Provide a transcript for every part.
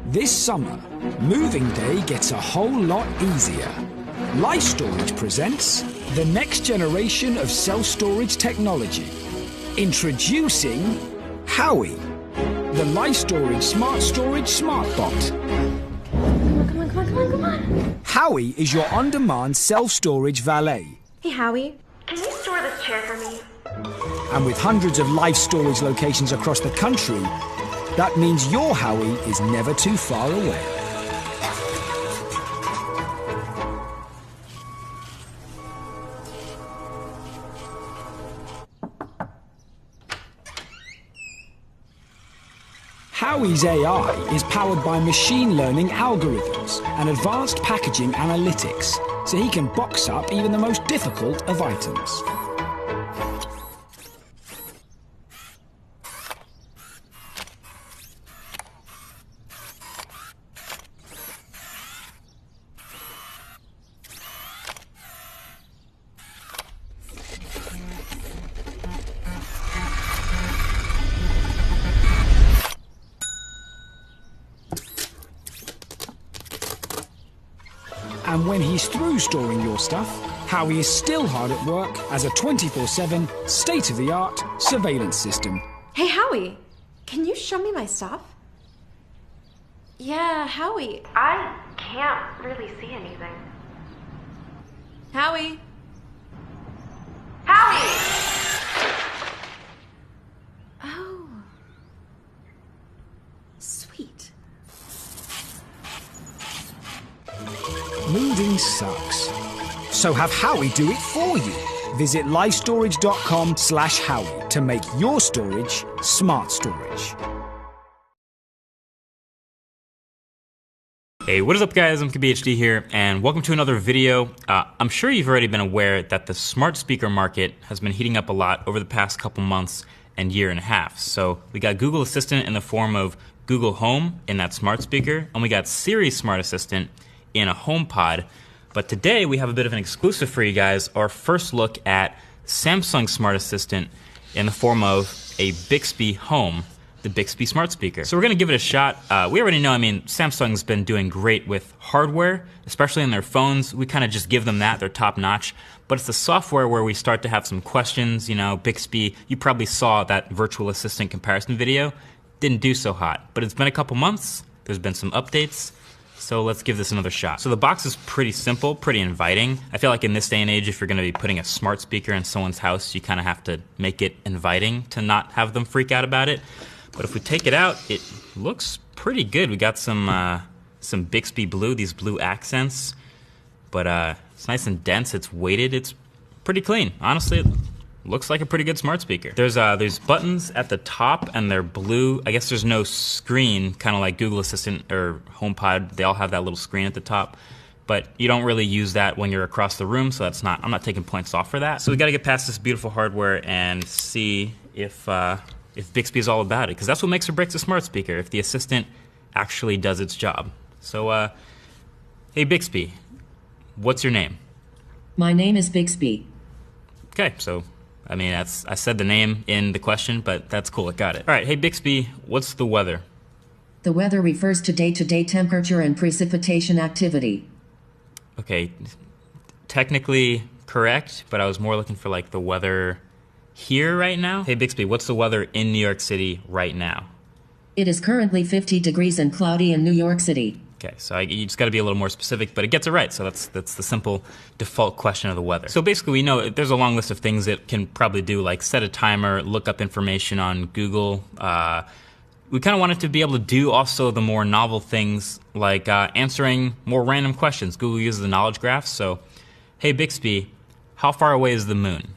This summer, moving day gets a whole lot easier. Life Storage presents the next generation of self-storage technology. Introducing HOWIE, the Life Storage Smart Storage Smart Bot. Come on. HOWIE is your on-demand self-storage valet. Hey, Howie, can you store this chair for me? And with hundreds of Life Storage locations across the country, that means your HOWIE is never too far away. HOWIE's AI is powered by machine learning algorithms and advanced packaging analytics, so he can box up even the most difficult of items. And when he's through storing your stuff, HOWIE is still hard at work as a 24/7, state-of-the-art surveillance system. Hey, Howie, can you show me my stuff? Yeah, Howie. I can't really see anything. Howie? Howie! Oh. Sweet. Moving sucks. So have HOWIE do it for you. Visit lifestorage.com/HOWIE to make your storage smart storage. Hey, what is up guys, MKBHD here, and welcome to another video. I'm sure you've already been aware that the smart speaker market has been heating up a lot over the past couple months and year and a half. So we got Google Assistant in the form of Google Home in that smart speaker, and we got Siri Smart Assistant in a HomePod. But today we have a bit of an exclusive for you guys, our first look at Samsung Smart Assistant in the form of a Bixby Home, the Bixby smart speaker. So we're gonna give it a shot. We already know, Samsung's been doing great with hardware, especially in their phones. We kind of just give them that, they're top notch. But it's the software where we start to have some questions. You know, Bixby, you probably saw that virtual assistant comparison video, didn't do so hot. But it's been a couple months, there's been some updates, so let's give this another shot. So the box is pretty simple, pretty inviting. I feel like in this day and age, if you're gonna be putting a smart speaker in someone's house, you kind of have to make it inviting to not have them freak out about it. But if we take it out, it looks pretty good. We got some Bixby blue, these blue accents. But it's nice and dense, it's weighted, it's pretty clean. Honestly, it looks like a pretty good smart speaker. There's buttons at the top and they're blue. I guess there's no screen, kind of like Google Assistant or HomePod. They all have that little screen at the top. But you don't really use that when you're across the room, so I'm not taking points off for that. So we gotta get past this beautiful hardware and see if Bixby is all about it, because that's what makes or breaks a smart speaker, if the assistant actually does its job. So, hey Bixby, what's your name? My name is Bixby. Okay, so, I said the name in the question, but that's cool, I got it. All right, hey Bixby, what's the weather? The weather refers to day-to-day temperature and precipitation activity. Okay, technically correct, but I was more looking for like the weather here right now. Hey Bixby, what's the weather in New York City right now? It is currently 50 degrees and cloudy in New York City. Okay, so you just gotta be a little more specific, but it gets it right, so that's the simple default question of the weather. So basically we know there's a long list of things it can probably do, like set a timer, look up information on Google. We kinda want it to be able to do also the more novel things, like answering more random questions. Google uses the knowledge graph, so hey Bixby, how far away is the moon?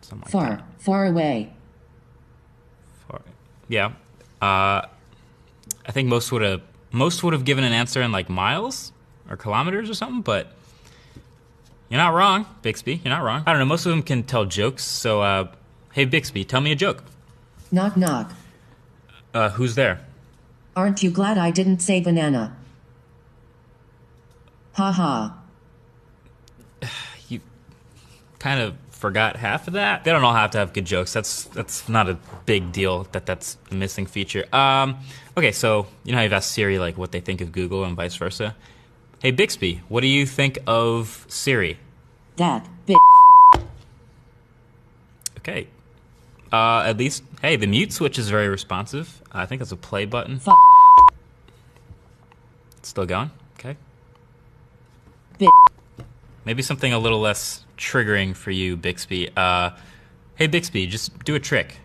Something like that. Far away. Yeah. I think most would have given an answer in like miles or kilometers or something, but you're not wrong, Bixby. You're not wrong. I don't know, most of them can tell jokes, so hey Bixby, tell me a joke. Knock knock. Who's there? Aren't you glad I didn't say banana? Ha ha. You kind of forgot half of that. They don't all have to have good jokes. That's not a big deal that's a missing feature. Okay, so you know how you've asked Siri like what they think of Google and vice versa? Hey Bixby, what do you think of Siri? That bitch. Okay. At least, hey, the mute switch is very responsive. I think that's a play button. It's still going? Okay. Bitch. Maybe something a little less triggering for you, Bixby. Hey Bixby, just do a trick.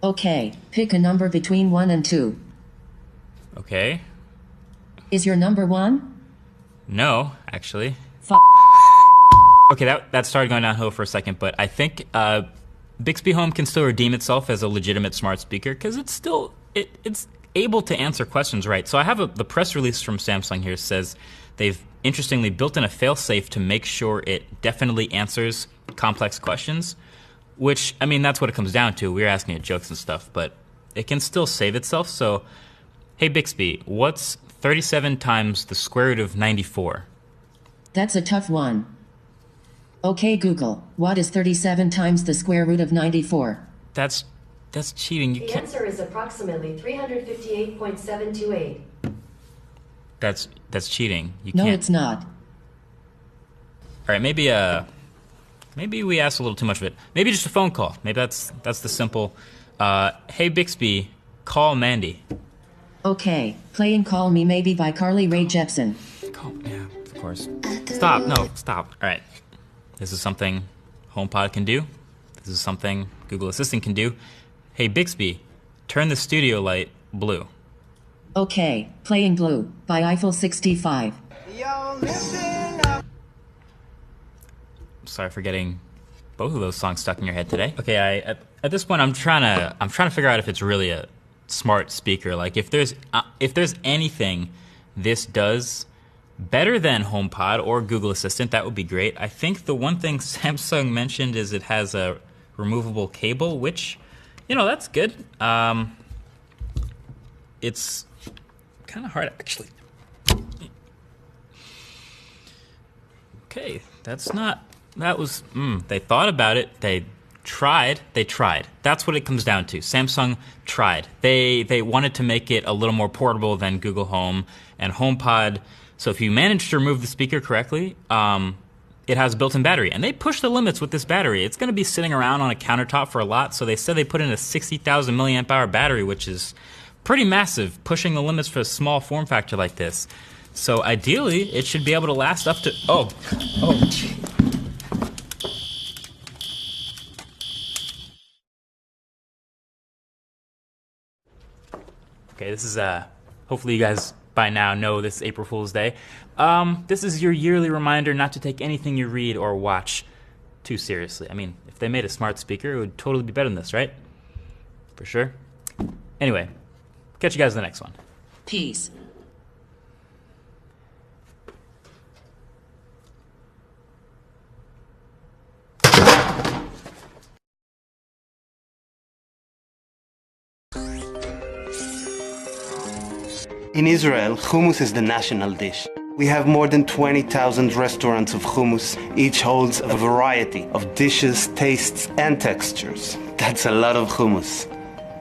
Okay, pick a number between 1 and 2. Okay. Is your number 1? No, actually. Fuck. Okay, that started going downhill for a second, but I think Bixby Home can still redeem itself as a legitimate smart speaker because it's still it's able to answer questions right. So I have the press release from Samsung here says they've interestingly built in a failsafe to make sure it definitely answers complex questions, which, I mean, that's what it comes down to. We're asking it jokes and stuff, but it can still save itself. So, hey Bixby, what's 37 times the square root of 94? That's a tough one. Okay Google, what is 37 times the square root of 94? That's cheating. The answer is approximately 358.728. That's cheating. You No, can't. it's not. All right, maybe we asked a little too much of it. Maybe just a phone call. Maybe that's the simple. Hey Bixby, call Mandy. Okay, playing Call Me Maybe by Carly Rae Jepsen. Yeah, of course. Stop. No, stop. All right. This is something HomePod can do. This is something Google Assistant can do. Hey Bixby, turn the studio light blue. Okay, playing Blue by Eiffel 65. Sorry for getting both of those songs stuck in your head today. Okay, at this point I'm trying to figure out if it's really a smart speaker. Like if there's anything this does better than HomePod or Google Assistant, that would be great. I think the one thing Samsung mentioned is it has a removable cable, which, you know, that's good. It's kind of hard actually. Okay, they thought about it. They tried. That's what it comes down to. Samsung tried. They wanted to make it a little more portable than Google Home and HomePod. So if you manage to remove the speaker correctly, it has a built-in battery. And they push the limits with this battery. It's going to be sitting around on a countertop for a lot. So they said they put in a 60,000 milliamp hour battery, which is pretty massive, pushing the limits for a small form factor like this. So ideally, it should be able to last up to, oh. Okay, this is, hopefully you guys by now know this is April Fool's Day. This is your yearly reminder not to take anything you read or watch too seriously. I mean, if they made a smart speaker, it would totally be better than this, right? For sure. Anyway, catch you guys in the next one. Peace. In Israel, hummus is the national dish. We have more than 20,000 restaurants of hummus. Each holds a variety of dishes, tastes, and textures. That's a lot of hummus.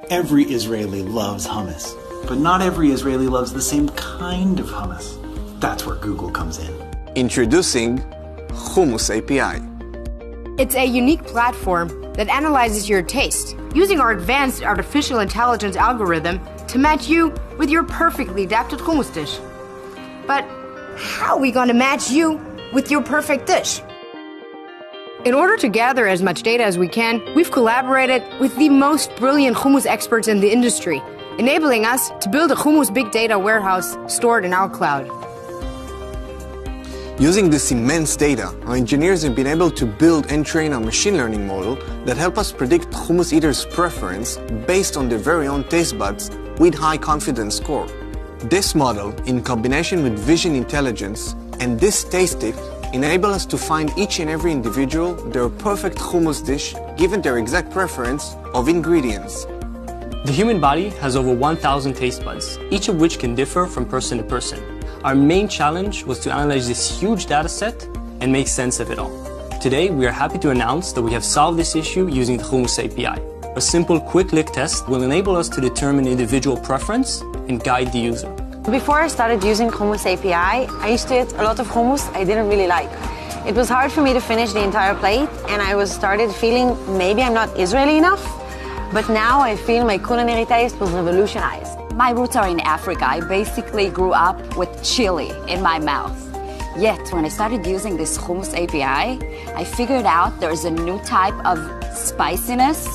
Every Israeli loves hummus, but not every Israeli loves the same kind of hummus. That's where Google comes in. Introducing Hummus API. It's a unique platform that analyzes your taste, using our advanced artificial intelligence algorithm to match you with your perfectly adapted hummus dish. But how are we going to match you with your perfect dish? In order to gather as much data as we can, we've collaborated with the most brilliant hummus experts in the industry, enabling us to build a hummus big data warehouse stored in our cloud. Using this immense data, our engineers have been able to build and train a machine learning model that help us predict hummus eaters' preference based on their very own taste buds with high confidence score. This model, in combination with vision intelligence and this taste tip, enable us to find each and every individual their perfect hummus dish given their exact preference of ingredients. The human body has over 1,000 taste buds, each of which can differ from person to person. Our main challenge was to analyze this huge data set and make sense of it all. Today, we are happy to announce that we have solved this issue using the Hummus API. A simple quick lick test will enable us to determine individual preference and guide the user. Before I started using Hummus API, I used to eat a lot of hummus I didn't really like. It was hard for me to finish the entire plate, and I started feeling maybe I'm not Israeli enough. But now I feel my culinary taste was revolutionized. My roots are in Africa. I basically grew up with chili in my mouth. Yet, when I started using this Hummus API, I figured out there's a new type of spiciness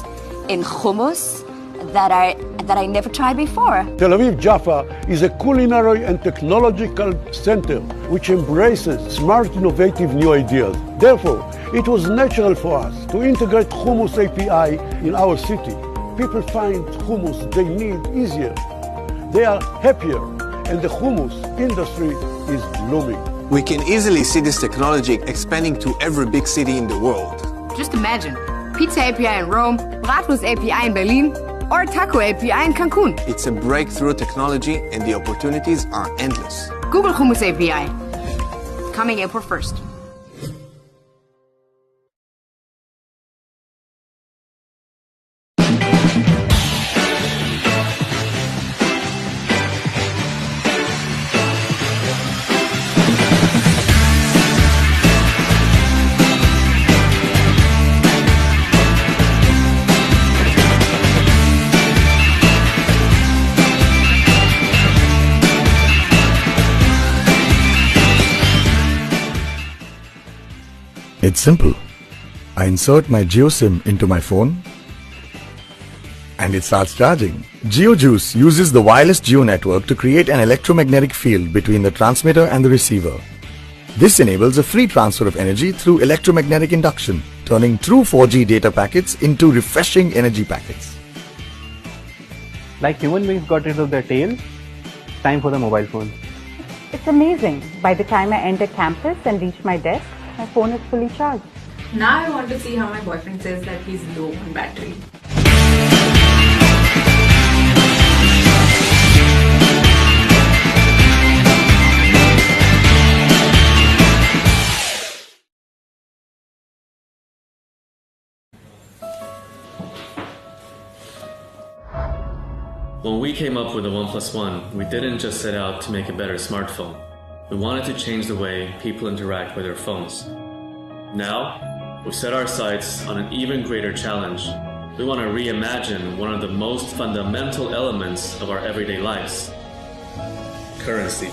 in hummus that I never tried before. Tel Aviv Jaffa is a culinary and technological center which embraces smart, innovative new ideas. Therefore, it was natural for us to integrate Hummus API in our city. People find hummus they need easier. They are happier, and the hummus industry is blooming. We can easily see this technology expanding to every big city in the world. Just imagine, Pizza API in Rome, Bratwurst API in Berlin, or Taco API in Cancun. It's a breakthrough technology and the opportunities are endless. Google Hummus API, coming April 1st. It's simple. I insert my GeoSIM into my phone and it starts charging. GeoJuice uses the wireless Geo network to create an electromagnetic field between the transmitter and the receiver. This enables a free transfer of energy through electromagnetic induction, turning true 4G data packets into refreshing energy packets. Like human beings got rid of their tail, time for the mobile phone. It's amazing. By the time I enter campus and reach my desk, my phone is fully charged. Now I want to see how my boyfriend says that he's low on battery. When we came up with the ONEPLUS One, we didn't just set out to make a better smartphone. We wanted to change the way people interact with their phones. Now, we've set our sights on an even greater challenge. We want to reimagine one of the most fundamental elements of our everyday lives: currency.